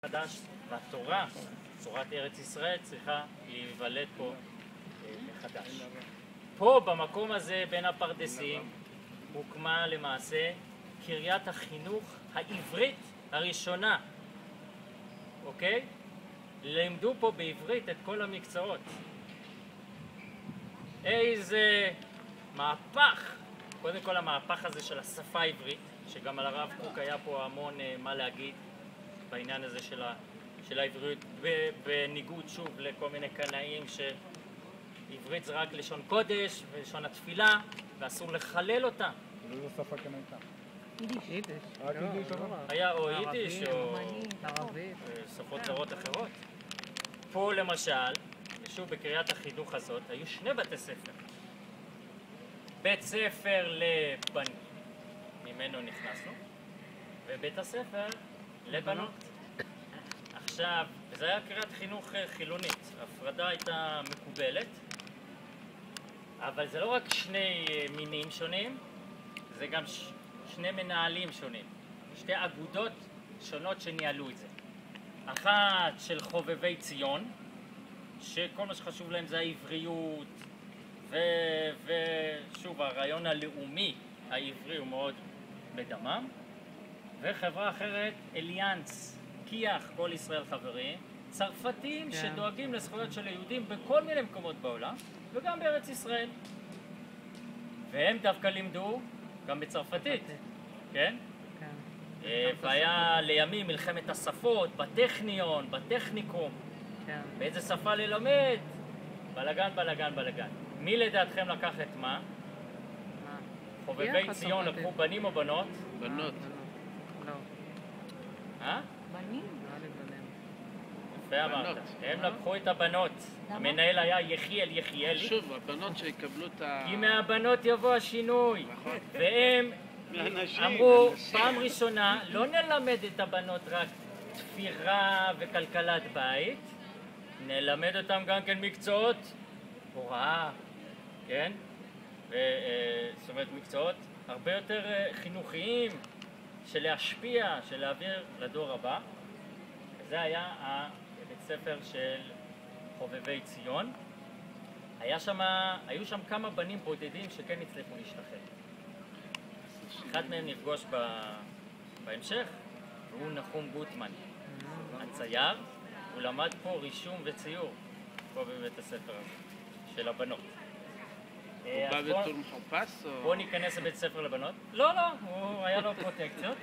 חדש, והתורה, תורת ארץ ישראל, צריכה להיוולד פה מחדש. פה במקום הזה בין הפרדסים הוקמה למעשה קריית החינוך העברית הראשונה, אוקיי? לימדו פה בעברית את כל המקצועות. איזה מהפך! קודם כל המהפך הזה של השפה העברית, שגם על הרב קוק היה פה המון מה להגיד בעניין הזה של העברית, בניגוד שוב לכל מיני קנאים שעברית זה רק לשון קודש ולשון התפילה ואסור לחלל אותה. איזה שפה כאן הייתה? יידיש. רק יידיש או לא? היה או יידיש או ערבית. שפות זרות אחרות. פה למשל, שוב בקריית החינוך הזאת, היו שני בתי ספר. בית ספר לבנים, ממנו נכנסנו, ובית הספר לבנות. עכשיו, זה היה קריית חינוך חילונית, ההפרדה הייתה מקובלת, אבל זה לא רק שני מינים שונים, זה גם שני מנהלים שונים, שתי אגודות שונות שניהלו את זה. אחת של חובבי ציון, שכל מה שחשוב להם זה העבריות, ושוב הרעיון הלאומי העברי הוא מאוד בדמם, וחברה אחרת אליאנס, כיח, כל ישראל חברים, צרפתים שדואגים לזכויות של היהודים בכל מיני מקומות בעולם וגם בארץ ישראל, והם דווקא לימדו גם בצרפתית, כן? והיה לימים מלחמת השפות בטכניון, בטכניקום, באיזה שפה ללמד, בלגן בלגן בלגן. מי לדעתכם לקח את מה? חובבי ציון לקחו בנים או בנות? בנות. לא. בנים? יפה אמרת. הם לקחו את הבנות. המנהל היה יחיאלי. שוב, הבנות שיקבלו את ה... כי מהבנות יבוא השינוי. והם אמרו, פעם ראשונה, לא נלמד את הבנות רק תפירה וכלכלת בית, נלמד אותם גם כן מקצועות הוראה, כן? זאת אומרת, מקצועות הרבה יותר חינוכיים של להשפיע, של להעביר לדור הבא. זה היה הבית ספר של חובבי ציון. היו שם כמה בנים בודדים שכן הצליחו להשתחרר. אחד מהם נפגוש בהמשך, והוא נחום גוטמן, הצייר. הוא למד פה רישום וציור, פה בבית הספר הזה, של הבנות. הוא בא בתור מחופש או... בואו ניכנס לבית ספר לבנות. לא, הוא היה לו פרוטקציות.